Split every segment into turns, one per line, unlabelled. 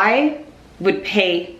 I would pay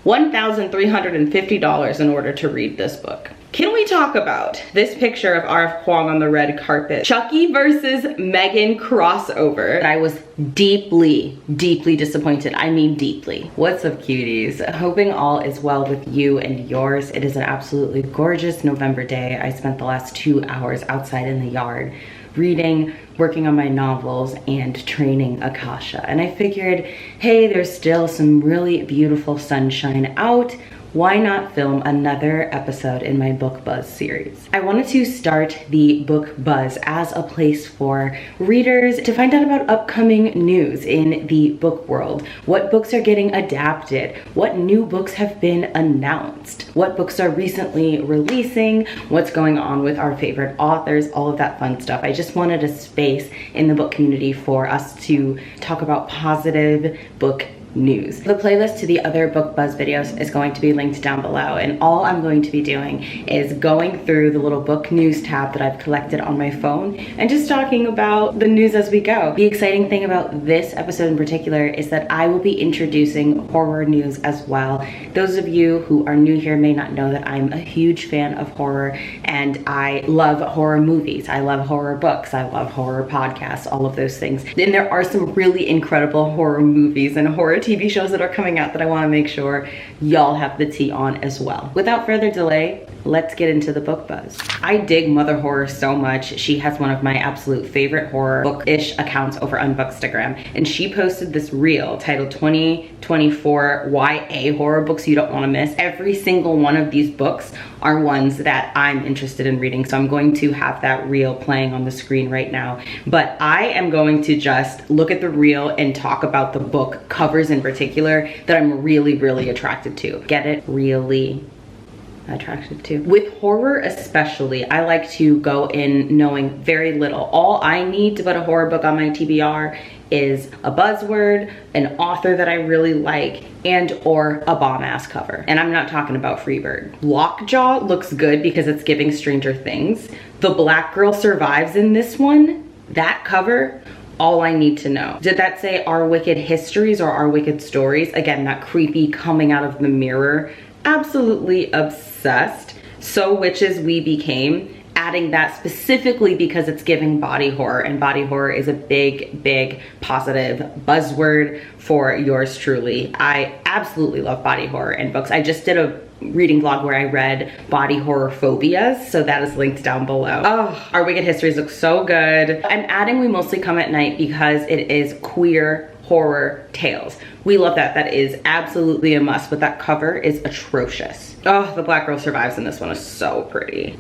$1,350 in order to read this book. Can we talk about this picture of R.F. Kuang on the red carpet? Chucky versus M3gan crossover. I was deeply, deeply disappointed. I mean deeply. What's up, cuties? Hoping all is well with you and yours. It is an absolutely gorgeous November day. I spent the last 2 hours outside in the yard reading, working on my novels, and training Akasha. And I figured, hey, there's still some really beautiful sunshine out. Why not film another episode in my book buzz series? I wanted to start the book buzz as a place for readers to find out about upcoming news in the book world. What books are getting adapted? What new books have been announced? What books are recently releasing? What's going on with our favorite authors? All of that fun stuff. I just wanted a space in the book community for us to talk about positive book news. The playlist to the other book buzz videos is going to be linked down below, and all I'm going to be doing is going through the little book news tab that I've collected on my phone and just talking about the news as we go. The exciting thing about this episode in particular is that I will be introducing horror news as well. Those of you who are new here may not know that I'm a huge fan of horror, and I love horror movies, I love horror books, I love horror podcasts, all of those things. And there are some really incredible horror movies and horror TV shows that are coming out that I want to make sure y'all have the tea on as well. Without further delay, let's get into the book buzz. I dig Mother Horror so much. She has one of my absolute favorite horror book-ish accounts over on Bookstagram, and she posted this reel titled 2024 YA horror books you don't want to miss. Every single one of these books are ones that I'm interested in reading, so I'm going to have that reel playing on the screen right now. But I am going to just look at the reel and talk about the book covers in particular that I'm really, really attracted to. Get it? Really attracted to. With horror especially, I like to go in knowing very little. All I need to put a horror book on my TBR is a buzzword, an author that I really like, and or a bomb-ass cover. And I'm not talking about Freebird. Lockjaw looks good because it's giving Stranger Things. The black girl survives in this one. That cover, all I need to know. Did that say Our Wicked Histories or Our Wicked Stories? Again, that creepy coming out of the mirror. Absolutely obsessed. So Witches We Became. Adding that specifically because it's giving body horror, and body horror is a big, big positive buzzword for yours truly. I absolutely love body horror in books. I just did a reading vlog where I read body horror phobias, so that is linked down below. Oh, Our Wicked Histories look so good. I'm adding We Mostly Come at Night because it is queer horror tales. We love that. That is absolutely a must, but that cover is atrocious. Oh, the black girl survives in this one is so pretty.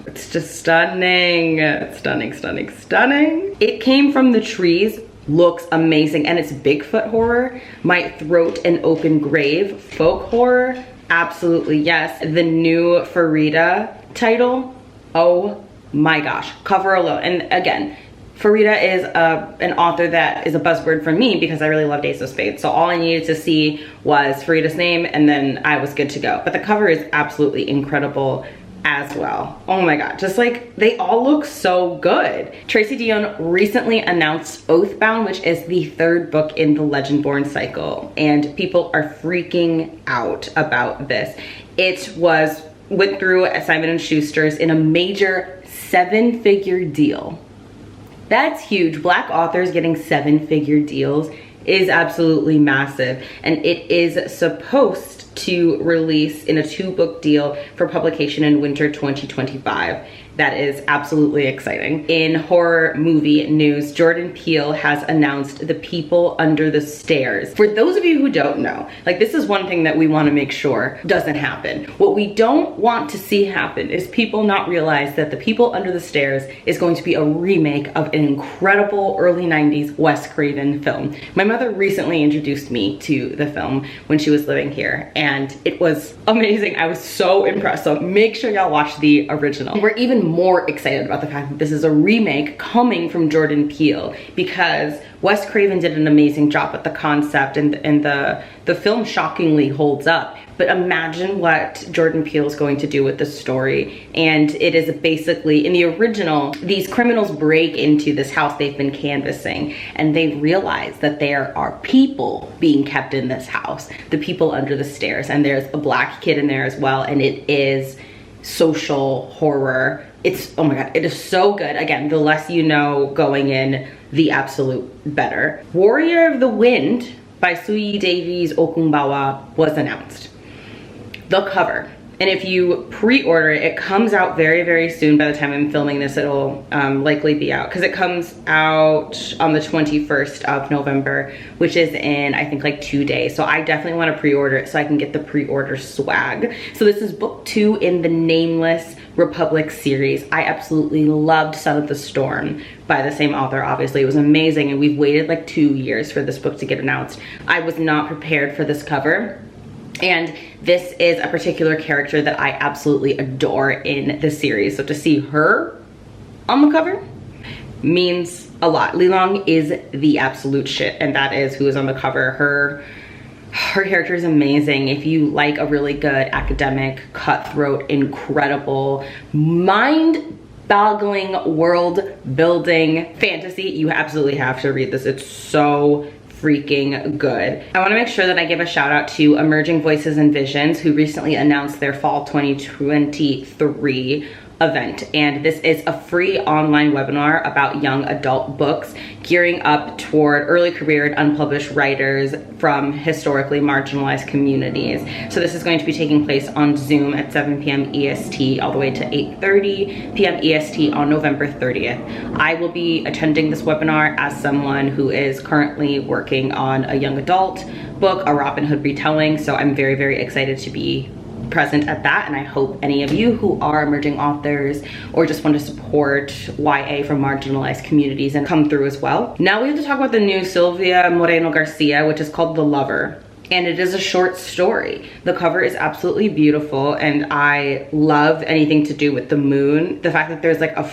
It's just stunning. Stunning, stunning, stunning. It Came from the Trees looks amazing, and it's Bigfoot horror. My Throat an Open Grave folk horror. Absolutely yes. The new Farida title. Oh my gosh. Cover alone. And again, Farida is an author that is a buzzword for me because I really loved Ace of Spades. So all I needed to see was Farida's name and then I was good to go. But the cover is absolutely incredible as well. Oh my god, just like they all look so good. Tracy Deonn recently announced Oathbound, which is the third book in the Legendborn cycle, and people are freaking out about this. It went through Simon & Schuster's in a major 7-figure deal. That's huge. Black authors getting 7-figure deals is absolutely massive, and it is supposed to release in a 2-book deal for publication in winter 2025. That is absolutely exciting. In horror movie news, Jordan Peele has announced The People Under the Stairs. For those of you who don't know, like, this is one thing that we want to make sure doesn't happen. What we don't want to see happen is people not realize that The People Under the Stairs is going to be a remake of an incredible early 90s Wes Craven film. My mother recently introduced me to the film when she was living here, and it was amazing. I was so impressed. So make sure y'all watch the original. We're even even more excited about the fact that this is a remake coming from Jordan Peele, because Wes Craven did an amazing job with the concept, and the film shockingly holds up. But imagine what Jordan Peele is going to do with this story. And it is basically, in the original, these criminals break into this house they've been canvassing, and they realize that there are people being kept in this house, the people under the stairs, and there's a black kid in there as well, and it is social horror. It's, oh my God, it is so good. Again, the less you know going in, the absolute better. Warrior of the Wind by Suyi Davies Okunbawa was announced. The cover, and if you pre-order it, it comes out very, very soon. By the time I'm filming this, it'll likely be out, because it comes out on the 21st of November, which is in, I think, like 2 days. So I definitely want to pre-order it so I can get the pre-order swag. So this is book 2 in the Nameless Republic series. I absolutely loved Son of the Storm by the same author. Obviously, it was amazing, and we've waited like 2 years for this book to get announced. I was not prepared for this cover. And this is a particular character that I absolutely adore in the series. So to see her on the cover means a lot. Lilong is the absolute shit, and that is who is on the cover. Her character is amazing. If you like a really good academic, cutthroat, incredible, mind-boggling, world-building fantasy, you absolutely have to read this. It's so freaking good. I want to make sure that I give a shout out to Emerging Voices and Visions, who recently announced their fall 2023 event, and this is a free online webinar about young adult books gearing up toward early career and unpublished writers from historically marginalized communities. So this is going to be taking place on Zoom at 7 p.m. EST all the way to 8:30 p.m. EST on November 30th. I will be attending this webinar as someone who is currently working on a young adult book, a Robin Hood retelling, so I'm very, very excited to be present at that, and I hope any of you who are emerging authors or just want to support YA from marginalized communities and come through as well. Now we have to talk about the new Sylvia Moreno Garcia, which is called The Lover, and it is a short story. The cover is absolutely beautiful, and I love anything to do with the moon. The fact that there's like a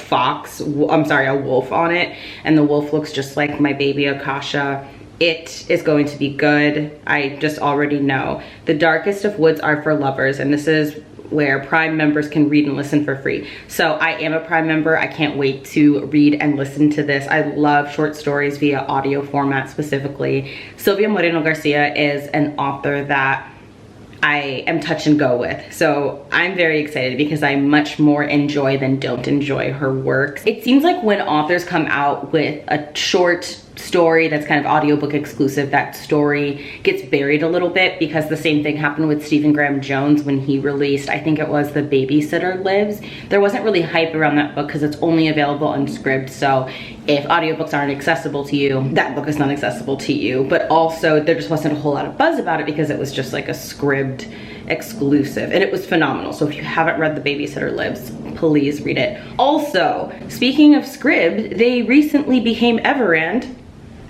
wolf on it, and the wolf looks just like my baby Akasha. It is going to be good. I just already know. The Darkest of Woods are for lovers, and this is where Prime members can read and listen for free. So I am a Prime member. I can't wait to read and listen to this. I love short stories via audio format specifically. Sylvia Moreno Garcia is an author that I am touch and go with. So I'm very excited because I much more enjoy than don't enjoy her works. It seems like when authors come out with a short story that's kind of audiobook exclusive, that story gets buried a little bit, because the same thing happened with Stephen Graham Jones when he released, I think it was The Babysitter Lives. There wasn't really hype around that book because it's only available on Scribd, so if audiobooks aren't accessible to you, that book is not accessible to you. But also there just wasn't a whole lot of buzz about it because it was just like a Scribd exclusive, and it was phenomenal. So if you haven't read The Babysitter Lives, please read it. Also, speaking of Scribd, they recently became Everand,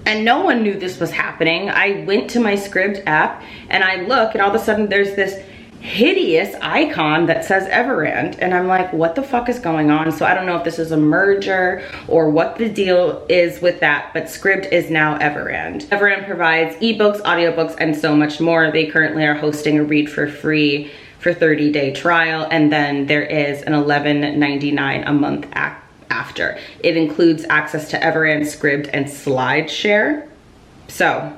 and no one knew this was happening. I went to my Scribd app and I look, and all of a sudden there's this hideous icon that says Everand, and I'm like, what the fuck is going on? So I don't know if this is a merger or what the deal is with that, but Scribd is now Everand. Everand provides ebooks, audiobooks, and so much more. They currently are hosting a read for free for 30-day trial, and then there is an $11.99 a month after. It includes access to Everand, Scribd, and SlideShare. So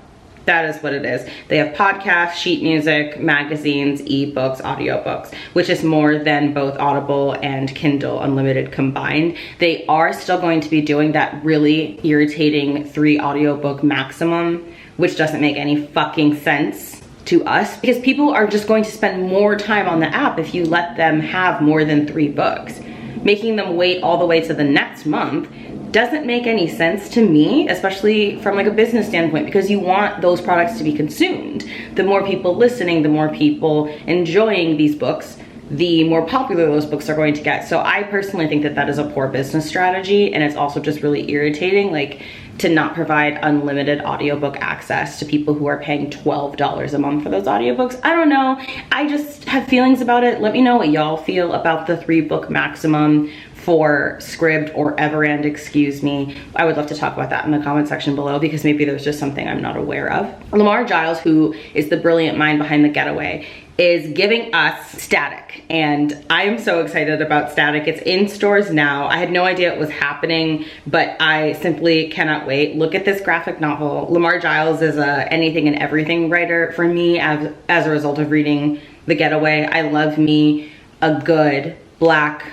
that is what it is. They have podcasts, sheet music, magazines, ebooks, audiobooks, which is more than both Audible and Kindle Unlimited combined. They are still going to be doing that really irritating 3 audiobook maximum, which doesn't make any fucking sense to us, because people are just going to spend more time on the app if you let them have more than 3 books. Making them wait all the way to the next month doesn't make any sense to me, especially from like a business standpoint, because you want those products to be consumed. The more people listening, the more people enjoying these books, the more popular those books are going to get. So I personally think that that is a poor business strategy, and it's also just really irritating, like, to not provide unlimited audiobook access to people who are paying $12 a month for those audiobooks. I don't know. I just have feelings about it. Let me know what y'all feel about the 3 book maximum for Scribd or Everand, excuse me, I would love to talk about that in the comment section below, because maybe there's just something I'm not aware of. Lamar Giles, who is the brilliant mind behind The Getaway, is giving us Static, and I am so excited about Static. It's in stores now. I had no idea it was happening, but I simply cannot wait. Look at this graphic novel. Lamar Giles is a anything and everything writer for me as a result of reading The Getaway. I love me a good Black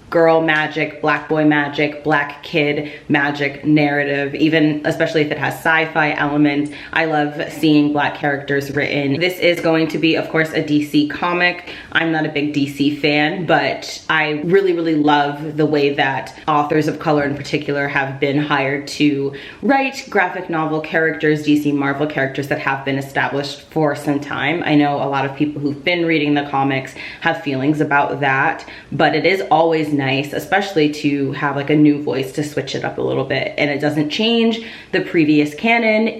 girl magic, Black boy magic, Black kid magic narrative, even especially if it has sci-fi elements. I love seeing Black characters written. This is going to be, of course, a DC comic. I'm not a big DC fan, but I really, really love the way that authors of color in particular have been hired to write graphic novel characters, DC Marvel characters that have been established for some time. I know a lot of people who've been reading the comics have feelings about that, but it is always nice, especially to have like a new voice to switch it up a little bit, and it doesn't change the previous canon.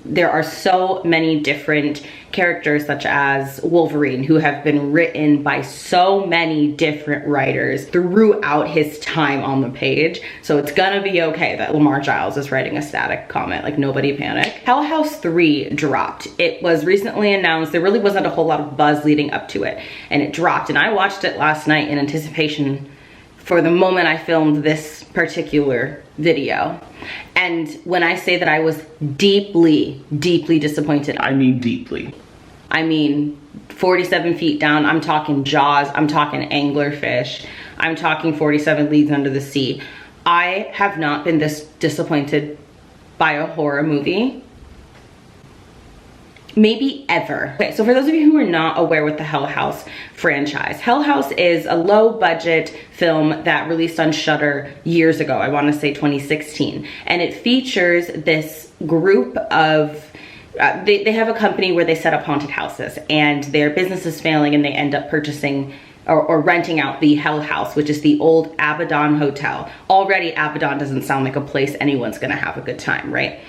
There are so many different characters, such as Wolverine, who have been written by so many different writers throughout his time on the page. So it's gonna be okay that Lamar Giles is writing a Static comic, like nobody panic. Hell House 3 dropped. It was recently announced. There really wasn't a whole lot of buzz leading up to it, and it dropped, and I watched it last night in anticipation for the moment I filmed this particular video. And when I say that I was deeply, deeply disappointed, I mean deeply. I mean 47 feet down, I'm talking Jaws, I'm talking anglerfish, I'm talking 47 Leagues Under the Sea. I have not been this disappointed by a horror movie maybe ever. Okay, so for those of you who are not aware with the Hell House franchise, Hell House is a low budget film that released on Shudder years ago. I want to say 2016. And it features this group of, they have a company where they set up haunted houses, and their business is failing, and they end up purchasing or renting out the Hell House, which is the old Abaddon Hotel. Already Abaddon doesn't sound like a place anyone's gonna have a good time, right?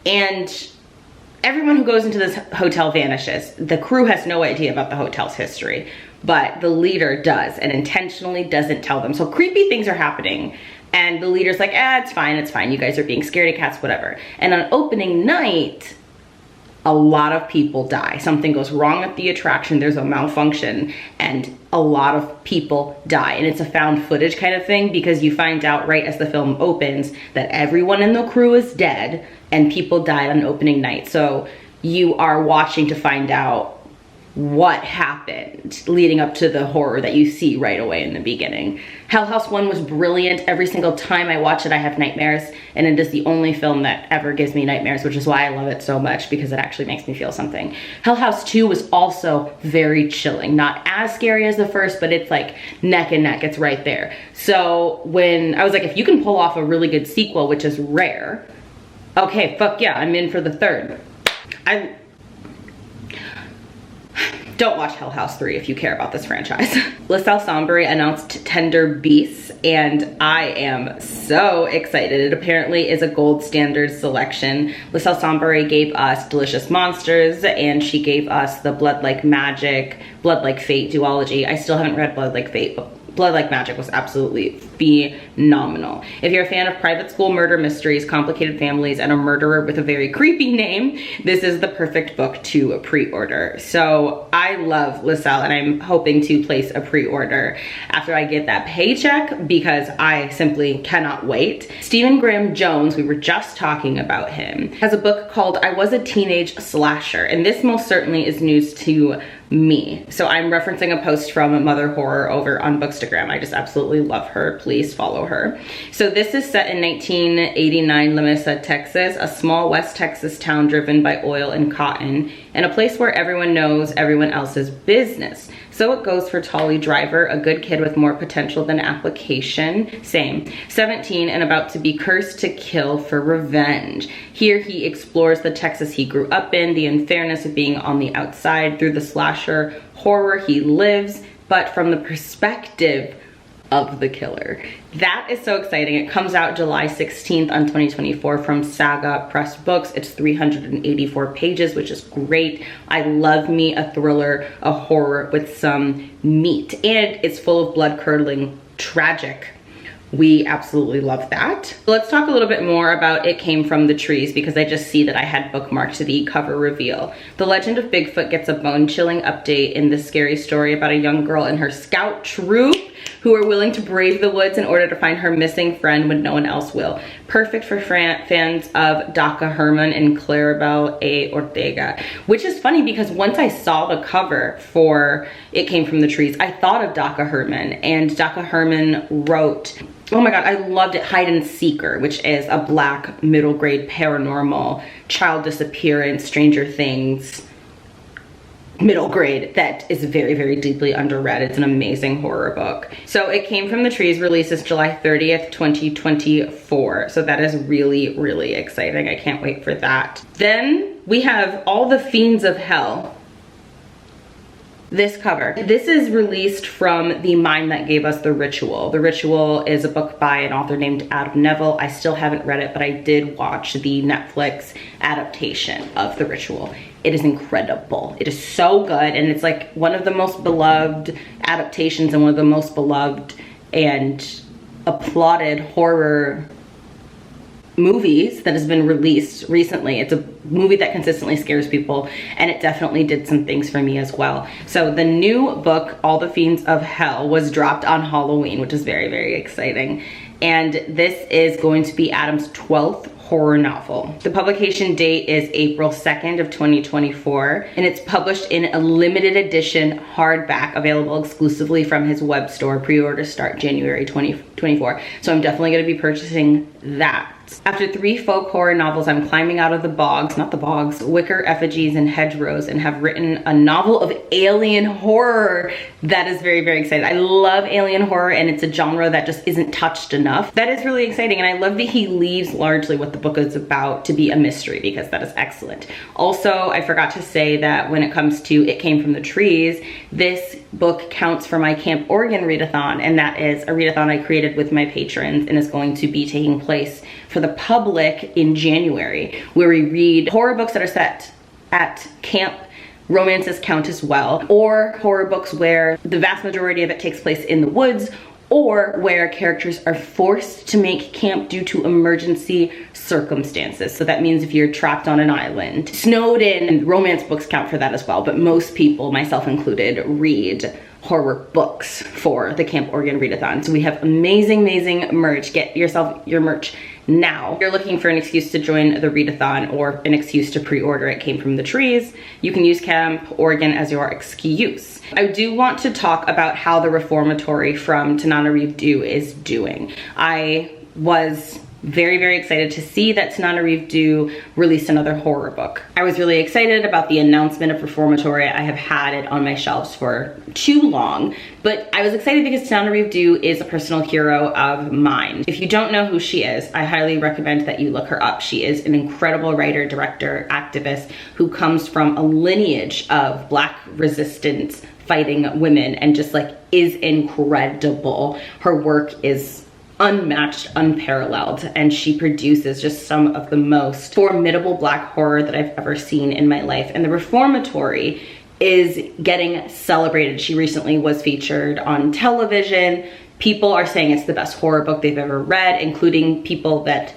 And everyone who goes into this hotel vanishes. The crew has no idea about the hotel's history, but the leader does, and intentionally doesn't tell them. So creepy things are happening, and the leader's like, it's fine, you guys are being scaredy cats, whatever. And on opening night, a lot of people die. Something goes wrong at the attraction, there's a malfunction, and a lot of people die. And it's a found footage kind of thing, because you find out right as the film opens that everyone in the crew is dead and people died on opening night. So you are watching to find out what happened leading up to the horror that you see right away in the beginning. Hell House 1 was brilliant. Every single time I watch it, I have nightmares, and it is the only film that ever gives me nightmares, which is why I love it so much, because it actually makes me feel something. Hell House 2 was also very chilling. Not as scary as the first, but it's like neck and neck, it's right there. So when I was like, if you can pull off a really good sequel, which is rare, okay, fuck yeah, I'm in for the third. Don't watch Hell House 3 if you care about this franchise. LaSalle Sambury announced Tender Beasts, and I am so excited. It apparently is a gold standard selection. LaSalle Sambury gave us Delicious Monsters, and she gave us the Blood Like Magic, Blood Like Fate duology. I still haven't read Blood Like Fate, but Blood Like Magic was absolutely phenomenal. If you're a fan of private school murder mysteries, complicated families, and a murderer with a very creepy name, this is the perfect book to pre-order. So I love LaSalle, and I'm hoping to place a pre-order after I get that paycheck, because I simply cannot wait. Stephen Graham Jones, we were just talking about him, has a book called I Was a Teenage Slasher, and this most certainly is news to me. So I'm referencing a post from Mother Horror over on Bookstagram. I just absolutely love her. Please follow her. So this is set in 1989 La Mesa, Texas, a small West Texas town driven by oil and cotton, and a place where everyone knows everyone else's business. So it goes for Tolly Driver, a good kid with more potential than application. Same. 17 and about to be cursed to kill for revenge. Here he explores the Texas he grew up in, the unfairness of being on the outside through the slasher horror he lives, but from the perspective of the killer. That is so exciting. It comes out July 16th on 2024 from Saga Press Books. It's 384 pages, which is great. I love me a thriller, a horror with some meat, and it's full of blood-curdling, tragic we absolutely love that. Let's talk a little bit more about It Came from the Trees, because I just see that I had bookmarked the cover reveal. The legend of Bigfoot gets a bone-chilling update in this scary story about a young girl and her scout troop who are willing to brave the woods in order to find her missing friend when no one else will. Perfect for fans of Daca Herman and Claribel A. Ortega, which is funny because once I saw the cover for It Came from the Trees, I thought of Daca Herman, and Daca Herman wrote, oh my God, I loved it, Hide and Seeker, which is a Black middle grade paranormal, child disappearance, Stranger Things, middle grade that is very, very deeply underread. It's an amazing horror book. So It Came from the Trees releases July 30th, 2024. So that is really, really exciting. I can't wait for that. Then we have All the Fiends of Hell. This cover. This is released from The Mind That Gave Us The Ritual. The Ritual is a book by an author named Adam Neville. I still haven't read it, but I did watch the Netflix adaptation of The Ritual. It is incredible. It is so good, and it's like one of the most beloved adaptations and one of the most beloved and applauded horror movies that has been released recently. It's a movie that consistently scares people, and it definitely did some things for me as well. So the new book, All the Fiends of Hell, was dropped on Halloween, which is very, very exciting. And this is going to be Adam's 12th horror novel. The publication date is April 2nd of 2024, and it's published in a limited edition hardback available exclusively from his web store. Pre-orders start January 2024. So I'm definitely gonna be purchasing that. After 3 folk horror novels, I'm climbing out of the bogs, not the bogs, wicker effigies and hedgerows, and have written a novel of alien horror. That is very, very exciting. I love alien horror, and it's a genre that just isn't touched enough. That is really exciting, and I love that he leaves largely what the book is about to be a mystery, because that is excellent. Also, I forgot to say that when it comes to It Came from the Trees, this book counts for my Camp Oregon readathon, and that is a readathon I created with my patrons and is going to be taking place for the public in January, where we read horror books that are set at camp. Romances count as well, or horror books where the vast majority of it takes place in the woods, or where characters are forced to make camp due to emergency circumstances. So that means if you're trapped on an island. Snowed in, and romance books count for that as well, but most people, myself included, read horror books for the Camp Oregon Readathon. So we have amazing, amazing merch. Get yourself your merch now. If you're looking for an excuse to join the readathon or an excuse to pre-order It Came from the Trees, you can use Camp Oregon as your excuse. I do want to talk about how the reformatory from Tananarive is doing. I was very, very excited to see that Tananarive released another horror book. I was really excited about the announcement of Reformatory. I have had it on my shelves for too long, but I was excited because Tananarive is a personal hero of mine. If you don't know who she is, I highly recommend that you look her up. She is an incredible writer, director, activist who comes from a lineage of Black resistance fighting women and just like is incredible. Her work is unmatched, unparalleled, and she produces just some of the most formidable Black horror that I've ever seen in my life. And the Reformatory is getting celebrated. She recently was featured on television. People are saying it's the best horror book they've ever read, including people that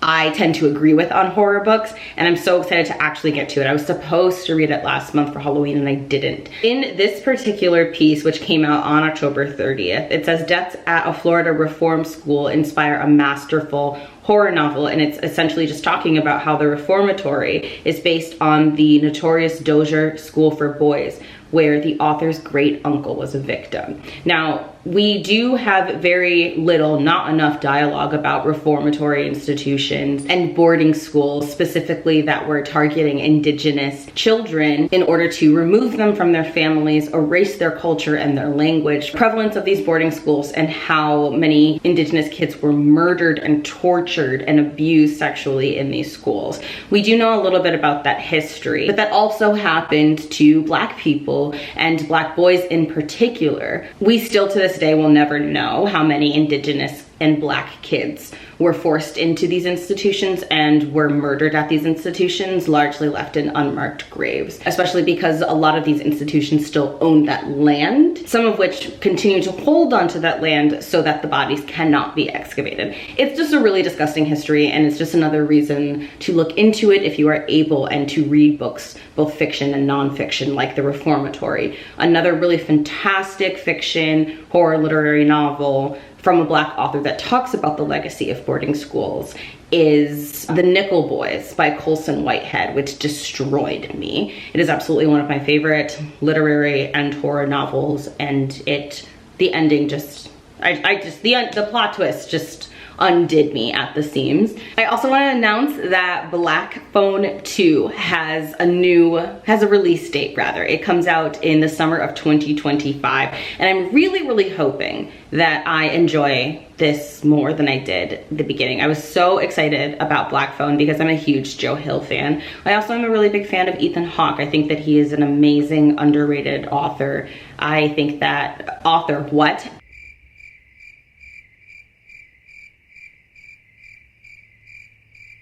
I tend to agree with on horror books, and I'm so excited to actually get to it. I was supposed to read it last month for Halloween and I didn't. In this particular piece, which came out on October 30th, it says deaths at a Florida reform school inspire a masterful horror novel, and it's essentially just talking about how the Reformatory is based on the notorious Dozier School for Boys, where the author's great uncle was a victim. Now, we do have very little, not enough dialogue about reformatory institutions and boarding schools specifically that were targeting Indigenous children in order to remove them from their families, erase their culture and their language. Prevalence of these boarding schools and how many Indigenous kids were murdered and tortured and abused sexually in these schools. We do know a little bit about that history, but that also happened to Black people and Black boys in particular. We still to this day will never know how many Indigenous and Black kids were forced into these institutions and were murdered at these institutions, largely left in unmarked graves, especially because a lot of these institutions still own that land, some of which continue to hold onto that land so that the bodies cannot be excavated. It's just a really disgusting history, and it's just another reason to look into it if you are able, and to read books, both fiction and nonfiction, like The Reformatory, another really fantastic fiction horror literary novel from a Black author that talks about the legacy of boarding schools, is The Nickel Boys by Colson Whitehead, which destroyed me. It is absolutely one of my favorite literary and horror novels, and the ending just, the plot twist just undid me at the seams. I also want to announce that Black Phone 2 has a release date rather. It comes out in the summer of 2025, and I'm really hoping that I enjoy this more than I did at the beginning. I was so excited about Black Phone because I'm a huge Joe Hill fan. I also am a really big fan of Ethan Hawke. I think that he is an amazing, underrated author. I think that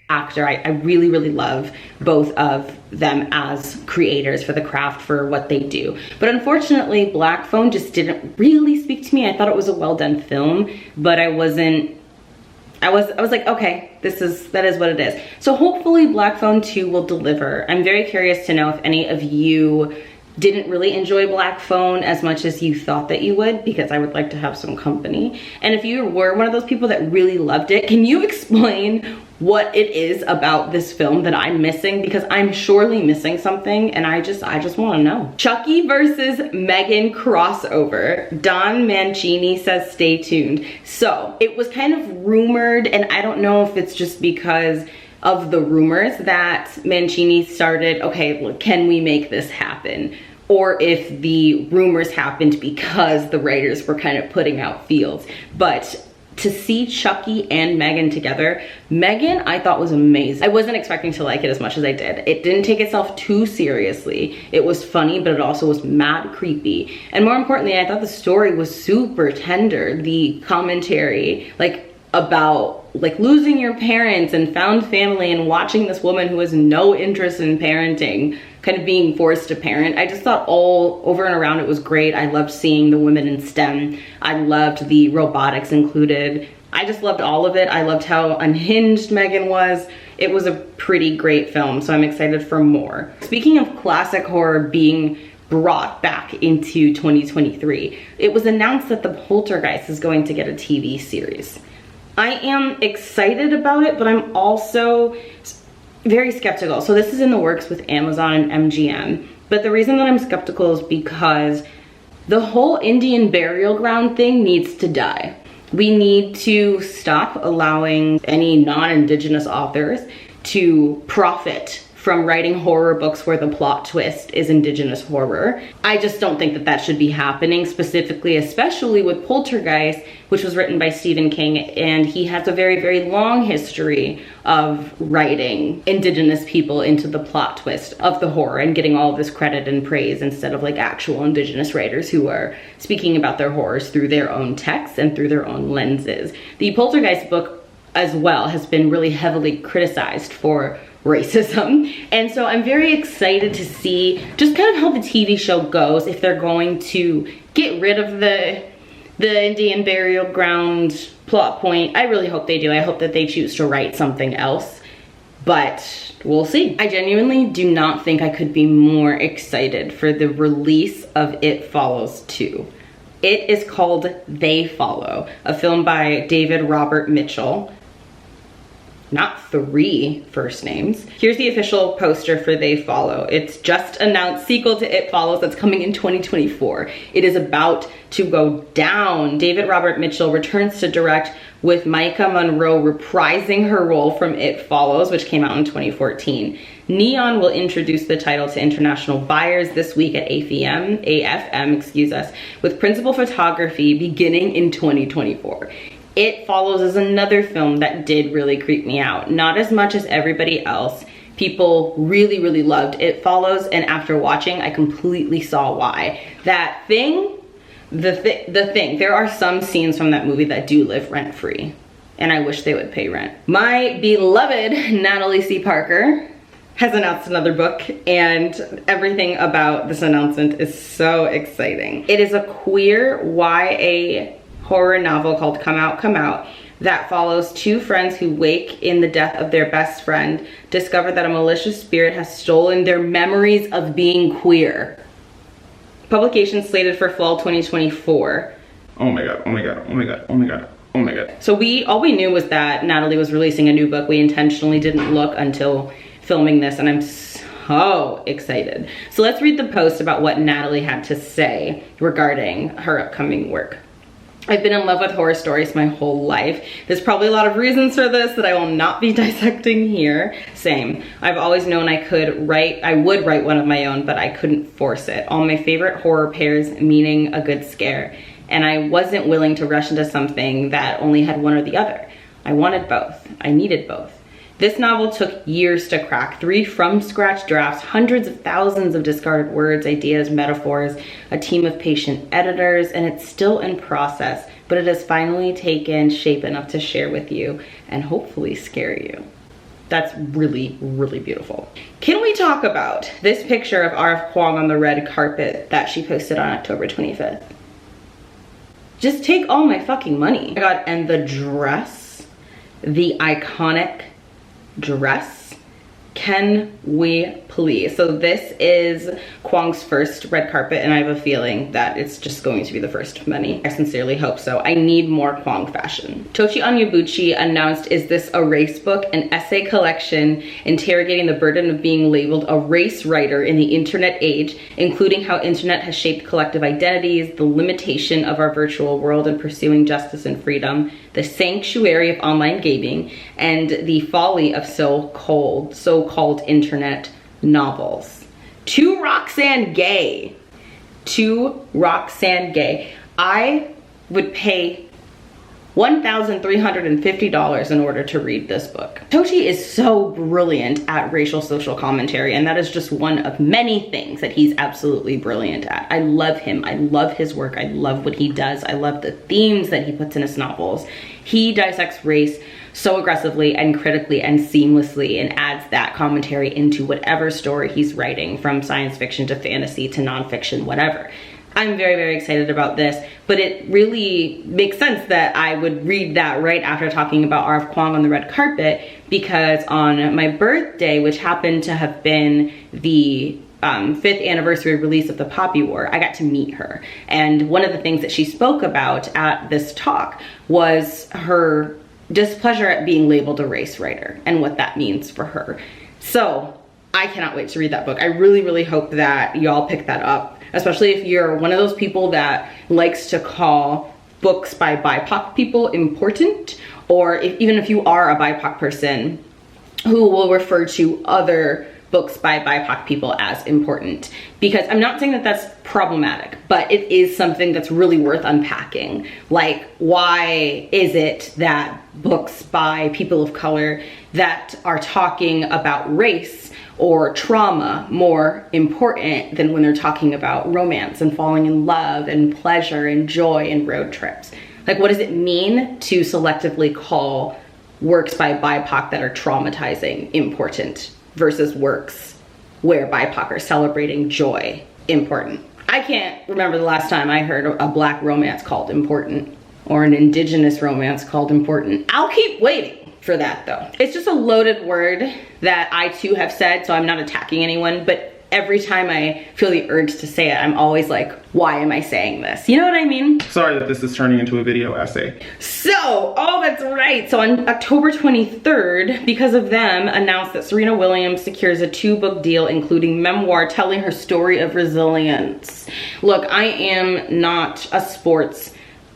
actor. I really love both of them as creators for the craft, for what they do. But unfortunately, Black Phone just didn't really speak to me. I thought it was a well done film, but I was like, okay, that is what it is. So hopefully Black Phone 2 will deliver. I'm very curious to know if any of you didn't really enjoy Black Phone as much as you thought that you would, because I would like to have some company. And if you were one of those people that really loved it, can you explain what it is about this film that I'm missing? Because I'm surely missing something, and I just want to know. Chucky versus M3gan crossover. Don Mancini says stay tuned. So it was kind of rumored, and I don't know if it's just because of the rumors that Mancini started, okay, well, can we make this happen? Or if the rumors happened because the writers were kind of putting out feels. But to see Chucky and M3gan together, M3gan I thought was amazing. I wasn't expecting to like it as much as I did. It didn't take itself too seriously. It was funny, but it also was mad creepy. And more importantly, I thought the story was super tender. The commentary, about losing your parents and found family, and watching this woman who has no interest in parenting kind of being forced to parent. I just thought all over and around it was great. I loved seeing the women in STEM. I loved the robotics included. I just loved all of it. I loved how unhinged M3gan was. It was a pretty great film, so I'm excited for more. Speaking of classic horror being brought back into 2023, it was announced that The Poltergeist is going to get a TV series. I am excited about it, but I'm also very skeptical. So this is in the works with Amazon and MGM, but the reason that I'm skeptical is because the whole Indian burial ground thing needs to die. We need to stop allowing any non-Indigenous authors to profit from writing horror books where the plot twist is Indigenous horror. I just don't think that that should be happening, specifically, especially with Poltergeist, which was written by Stephen King, and he has a very long history of writing Indigenous people into the plot twist of the horror and getting all of this credit and praise instead of actual Indigenous writers who are speaking about their horrors through their own texts and through their own lenses. The Poltergeist book as well has been really heavily criticized for racism, and so I'm very excited to see just kind of how the TV show goes, if they're going to get rid of the Indian burial ground plot point. I really hope they do. I hope that they choose to write something else, but we'll see. I genuinely do not think I could be more excited for the release of It Follows 2. It is called They Follow, a film by David Robert Mitchell. Not 3 first names. Here's the official poster for They Follow. It's just announced sequel to It Follows that's coming in 2024. It is about to go down. David Robert Mitchell returns to direct, with Micah Monroe reprising her role from It Follows, which came out in 2014. Neon will introduce the title to international buyers this week at AFM, with principal photography beginning in 2024. It Follows is another film that did really creep me out. Not as much as everybody else. People really loved It Follows, and after watching, I completely saw why. That thing the thing, there are some scenes from that movie that do live rent-free, and I wish they would pay rent. My beloved Natalie C. Parker has announced another book, and everything about this announcement is so exciting. It is a queer YA horror novel called Come Out, Come Out that follows two friends who wake in the death of their best friend, discover that a malicious spirit has stolen their memories of being queer. Publication slated for fall 2024.
Oh my god, oh my god, oh my god, oh my god, oh my god.
So all we knew was that Natalie was releasing a new book. We intentionally didn't look until filming this, and I'm so excited. So let's read the post about what Natalie had to say regarding her upcoming work. I've been in love with horror stories my whole life. There's probably a lot of reasons for this that I will not be dissecting here. Same. I've always known I would write one of my own, but I couldn't force it. All my favorite horror pairs meaning a good scare. And I wasn't willing to rush into something that only had one or the other. I wanted both. I needed both. This novel took years to crack. 3 from-scratch drafts, hundreds of thousands of discarded words, ideas, metaphors, a team of patient editors, and it's still in process, but it has finally taken shape enough to share with you and hopefully scare you. That's really, really beautiful. Can we talk about this picture of R.F. Kuang on the red carpet that she posted on October 25th? Just take all my fucking money. Oh my god, and the dress, the iconic dress. Can we please? So this is Kuang's first red carpet, and I have a feeling that it's just going to be the first of many. I sincerely hope so. I need more Kuang fashion. Tochi Onyebuchi announced Is This a Race Book? An essay collection interrogating the burden of being labeled a race writer in the internet age, including how internet has shaped collective identities, the limitation of our virtual world in pursuing justice and freedom, the sanctuary of online gaming, and the folly of so-called internet novels. To Roxane Gay. I would pay $1,350 in order to read this book. Tochi is so brilliant at racial social commentary, and that is just one of many things that he's absolutely brilliant at. I love him. I love his work. I love what he does. I love the themes that he puts in his novels. He dissects race so aggressively and critically and seamlessly and adds that commentary into whatever story he's writing, from science fiction to fantasy to nonfiction, whatever. I'm very, very excited about this, but it really makes sense that I would read that right after talking about R.F. Kuang on the red carpet, because on my birthday, which happened to have been the 5th anniversary release of The Poppy War, I got to meet her. And one of the things that she spoke about at this talk was her displeasure at being labeled a race writer and what that means for her. So I cannot wait to read that book. I really, really hope that y'all pick that up, especially if you're one of those people that likes to call books by BIPOC people important, or even if you are a BIPOC person who will refer to other books by BIPOC people as important. Because I'm not saying that that's problematic, but it is something that's really worth unpacking. Like, why is it that books by people of color that are talking about race or trauma more important than when they're talking about romance and falling in love and pleasure and joy and road trips? Like, what does it mean to selectively call works by BIPOC that are traumatizing important versus works where BIPOC are celebrating joy important? I can't remember the last time I heard a Black romance called important, or an Indigenous romance called important. I'll keep waiting for that though. It's just a loaded word that I too have said, so I'm not attacking anyone, but every time I feel the urge to say it, I'm always like, why am I saying this? You know what I mean?
Sorry that this is turning into a video essay.
So, oh, that's right. So on October 23rd, Because of Them announced that Serena Williams secures a 2-book deal, including memoir telling her story of resilience. Look, I am not a sports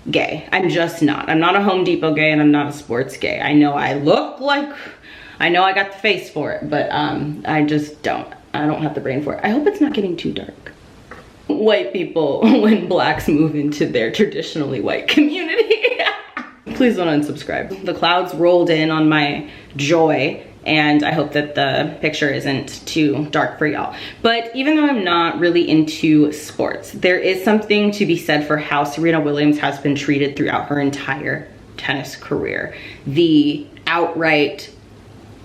gay. I'm just not. I'm not a Home Depot gay, and I'm not a sports gay. I know I look like, I know I got the face for it, but I just don't. I don't have the brain for it. I hope it's not getting too dark. White people, when Blacks move into their traditionally white community. Please don't unsubscribe. The clouds rolled in on my joy and I hope that the picture isn't too dark for y'all. But even though I'm not really into sports, there is something to be said for how Serena Williams has been treated throughout her entire tennis career. The outright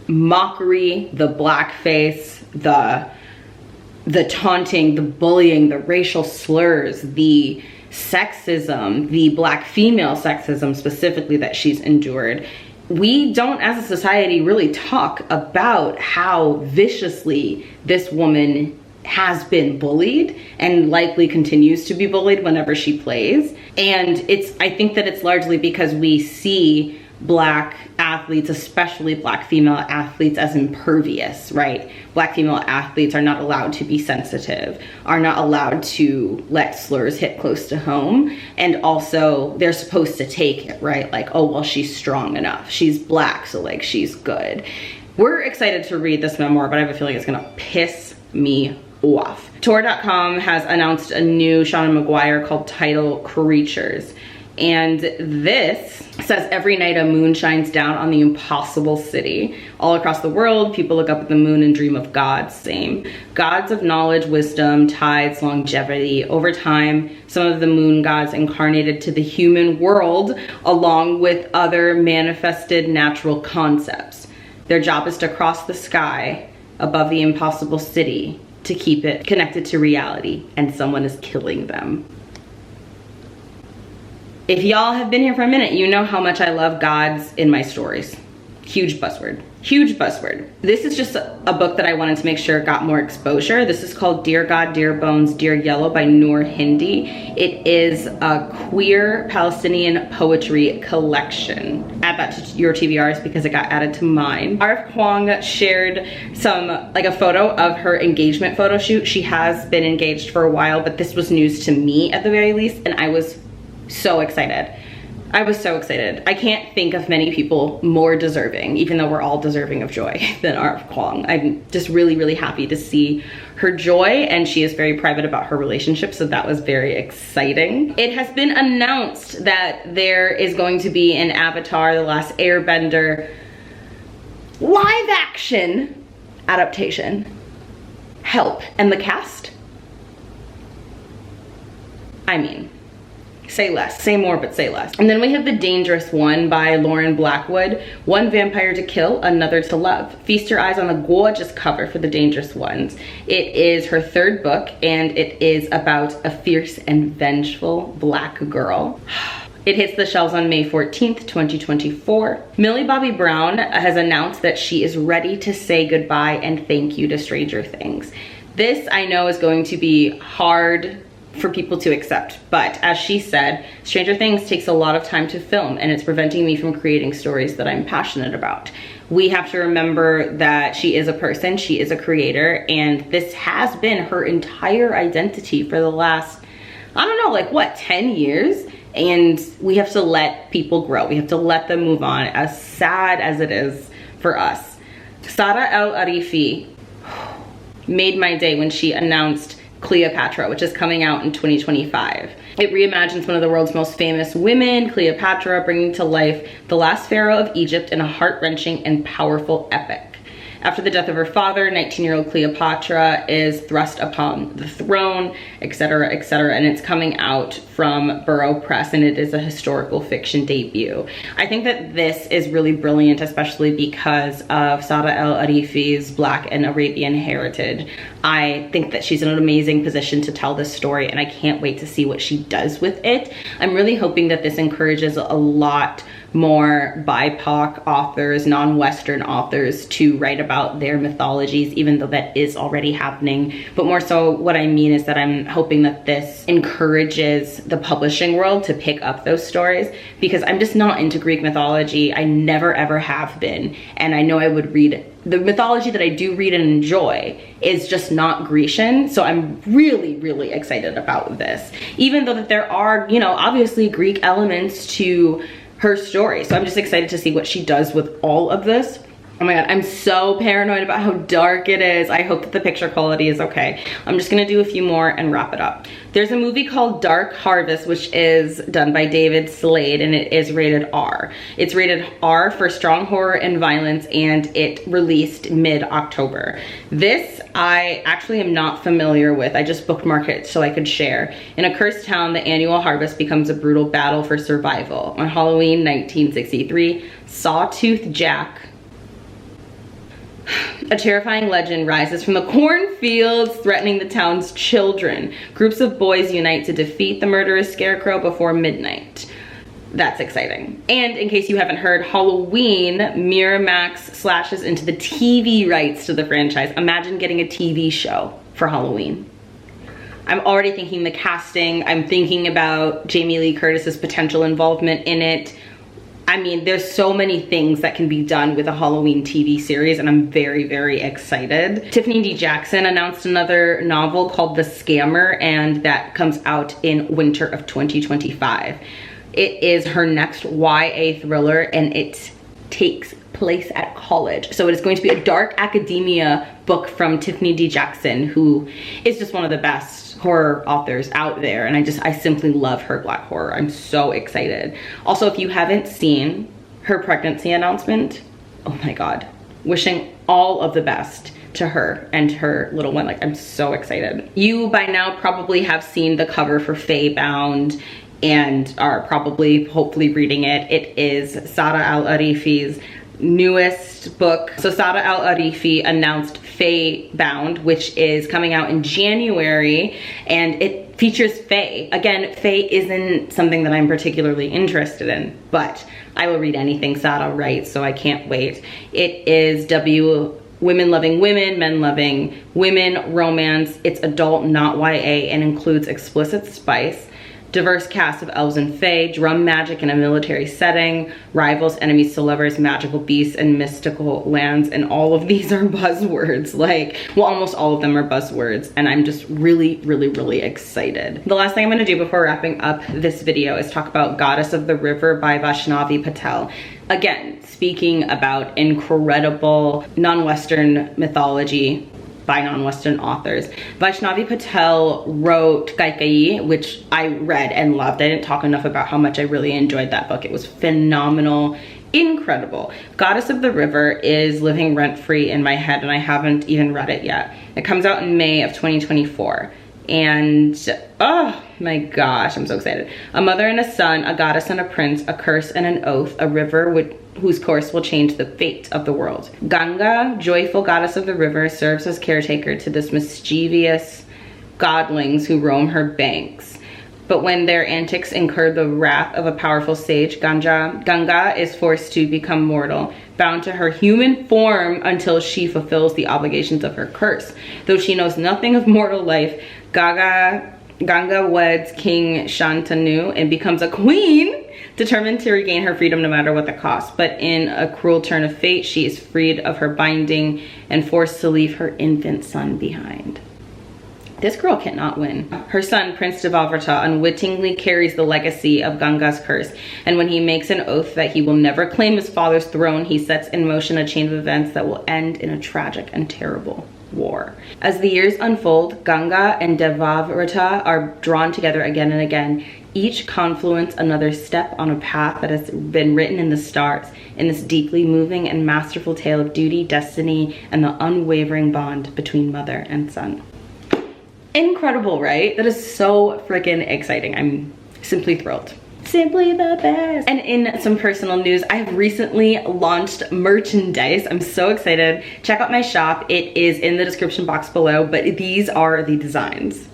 mockery, the blackface, the taunting, the bullying, the racial slurs, the sexism, the black female sexism specifically that she's endured. We don't as a society really talk about how viciously this woman has been bullied and likely continues to be bullied whenever she plays. And I think that it's largely because we see black athletes, especially black female athletes, as impervious, right? Black female athletes are not allowed to be sensitive, are not allowed to let slurs hit close to home. And also they're supposed to take it, right? Like, oh, well, she's strong enough. She's black, so like she's good. We're excited to read this memoir, but I have a feeling it's gonna piss me off. Tor.com has announced a new Seanan McGuire called Tidal Creatures. And this says, every night a moon shines down on the impossible city. All across the world, people look up at the moon and dream of gods. Same. Gods of knowledge, wisdom, tides, longevity. Over time, some of the moon gods incarnated to the human world along with other manifested natural concepts. Their job is to cross the sky above the impossible city to keep it connected to reality, and someone is killing them. If y'all have been here for a minute, you know how much I love gods in my stories. Huge buzzword, huge buzzword. This is just a book that I wanted to make sure got more exposure. This is called Dear God, Dear Bones, Dear Yellow by Noor Hindi. It is a queer Palestinian poetry collection. Add that to your TBRs because it got added to mine. Arif Kwong shared a photo of her engagement photo shoot. She has been engaged for a while, but this was news to me at the very least, and I was so excited. I was so excited. I can't think of many people more deserving, even though we're all deserving of joy, than Arif Kwong. I'm just really, really happy to see her joy, and she is very private about her relationship, so that was very exciting. It has been announced that there is going to be an Avatar: The Last Airbender live action adaptation. Help. And the cast? I mean, say less, say more, but say less. And then we have The Dangerous One by Lauren Blackwood. One vampire to kill, another to love. Feast your eyes on the gorgeous cover for The Dangerous Ones. It is her third book, and it is about a fierce and vengeful black girl. It hits the shelves on May 14th, 2024. Millie Bobby Brown has announced that she is ready to say goodbye and thank you to Stranger Things. This, I know, is going to be hard for people to accept, but as she said, Stranger Things takes a lot of time to film, and it's preventing me from creating stories that I'm passionate about. We have to remember that she is a person, she is a creator, and this has been her entire identity for the last, I don't know, like what, 10 years? And we have to let people grow. We have to let them move on, as sad as it is for us. Sara El Arifi made my day when she announced Cleopatra, which is coming out in 2025. It reimagines one of the world's most famous women, Cleopatra, bringing to life the last pharaoh of Egypt in a heart-wrenching and powerful epic. After the death of her father, 19-year-old Cleopatra is thrust upon the throne, etc., etc., and it's coming out from Burrow Press, and it is a historical fiction debut. I think that this is really brilliant, especially because of Sara El Arifi's Black and Arabian heritage. I think that she's in an amazing position to tell this story, and I can't wait to see what she does with it. I'm really hoping that this encourages a lot more BIPOC authors, non-Western authors to write about their mythologies, even though that is already happening. But more so, what I mean is that I'm hoping that this encourages the publishing world to pick up those stories, because I'm just not into Greek mythology. I never ever have been, and I know I would read the mythology that I do read and enjoy is just not Grecian. So I'm really, really excited about this, even though that there are, you know, obviously Greek elements to her story. So I'm just excited to see what she does with all of this. Oh my god, I'm so paranoid about how dark it is. I hope that the picture quality is okay. I'm just gonna do a few more and wrap it up. There's a movie called Dark Harvest, which is done by David Slade, and it is rated R. It's rated R for strong horror and violence, and it released mid-October. This I actually am not familiar with. I just bookmarked it so I could share. In a cursed town, the annual harvest becomes a brutal battle for survival. On Halloween 1963, Sawtooth Jack, a terrifying legend rises from the cornfields, threatening the town's children. Groups of boys unite to defeat the murderous scarecrow before midnight. That's exciting. And in case you haven't heard, Halloween, Miramax slashes into the TV rights to the franchise. Imagine getting a TV show for Halloween. I'm already thinking the casting. I'm thinking about Jamie Lee Curtis's potential involvement in it. I mean, there's so many things that can be done with a Halloween TV series, and I'm very, very excited. Tiffany D. Jackson announced another novel called The Scammer, and that comes out in winter of 2025. It is her next YA thriller, and it takes place at college. So it is going to be a dark academia book from Tiffany D. Jackson, who is just one of the best horror authors out there, and I simply love her black horror. I'm so excited. Also, if you haven't seen her pregnancy announcement, oh my god, wishing all of the best to her and her little one. Like, I'm so excited. You by now probably have seen the cover for Fae Bound and are probably hopefully reading it. It is Sara Al-Arifi's newest book. So Sara Al-Arifi announced Fae Bound, which is coming out in January, and it features Fae. Again, Fae isn't something that I'm particularly interested in, but I will read anything Sara writes, so I can't wait. It is women loving women, men loving women, romance. It's adult, not YA, and includes explicit spice. Diverse cast of elves and fae, drum magic in a military setting, rivals, enemies to lovers, magical beasts, and mystical lands. And all of these are buzzwords. Like, well, almost all of them are buzzwords. And I'm just really, really, really excited. The last thing I'm gonna do before wrapping up this video is talk about Goddess of the River by Vaishnavi Patel. Again, speaking about incredible non-Western mythology by non-Western authors. Vaishnavi Patel wrote Kaikai, which I read and loved. I didn't talk enough about how much I really enjoyed that book. It was phenomenal, incredible. Goddess of the River is living rent-free in my head, and I haven't even read it yet. It comes out in May of 2024. And oh my gosh, I'm so excited. A mother and a son, a goddess and a prince, a curse and an oath, a river whose course will change the fate of the world. Ganga, joyful goddess of the river, serves as caretaker to this mischievous godlings who roam her banks. But when their antics incur the wrath of a powerful sage, Ganga is forced to become mortal, bound to her human form until she fulfills the obligations of her curse. Though she knows nothing of mortal life, Ganga weds King Shantanu and becomes a queen, determined to regain her freedom no matter what the cost. But in a cruel turn of fate, she is freed of her binding and forced to leave her infant son behind. This girl cannot win. Her son, Prince Devavrata, unwittingly carries the legacy of Ganga's curse, and when he makes an oath that he will never claim his father's throne, he sets in motion a chain of events that will end in a tragic and terrible war. As the years unfold, Ganga and Devavrata are drawn together again and again. Each confluence another step on a path that has been written in the stars, in this deeply moving and masterful tale of duty, destiny, and the unwavering bond between mother and son. Incredible, right? That is so freaking exciting. I'm simply thrilled. Simply the best. And in some personal news, I've recently launched merchandise. I'm so excited. Check out my shop. It is in the description box below, but these are the designs.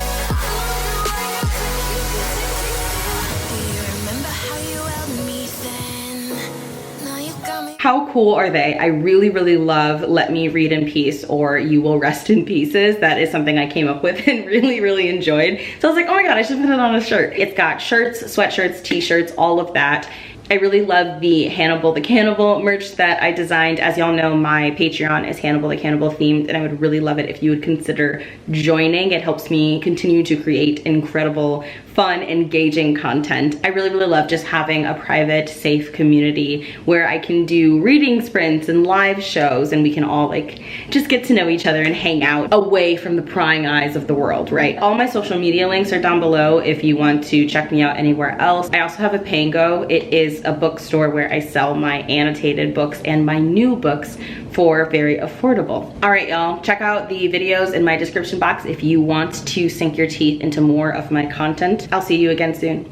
How cool are they? I really, really love Let Me Read in Peace or You Will Rest in Pieces. That is something I came up with and really, really enjoyed. So I was like, oh my God, I should put it on a shirt. It's got shirts, sweatshirts, t-shirts, all of that. I really love the Hannibal the Cannibal merch that I designed. As y'all know, my Patreon is Hannibal the Cannibal themed, and I would really love it if you would consider joining. It helps me continue to create incredible, fun, engaging content. I really love just having a private, safe community where I can do reading sprints and live shows, and we can all like just get to know each other and hang out away from the prying eyes of the world, right? All my social media links are down below if you want to check me out anywhere else. I also have a Pango. It is a bookstore where I sell my annotated books and my new books for very affordable. All right, y'all, check out the videos in my description box if you want to sink your teeth into more of my content. I'll see you again soon.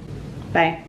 Bye.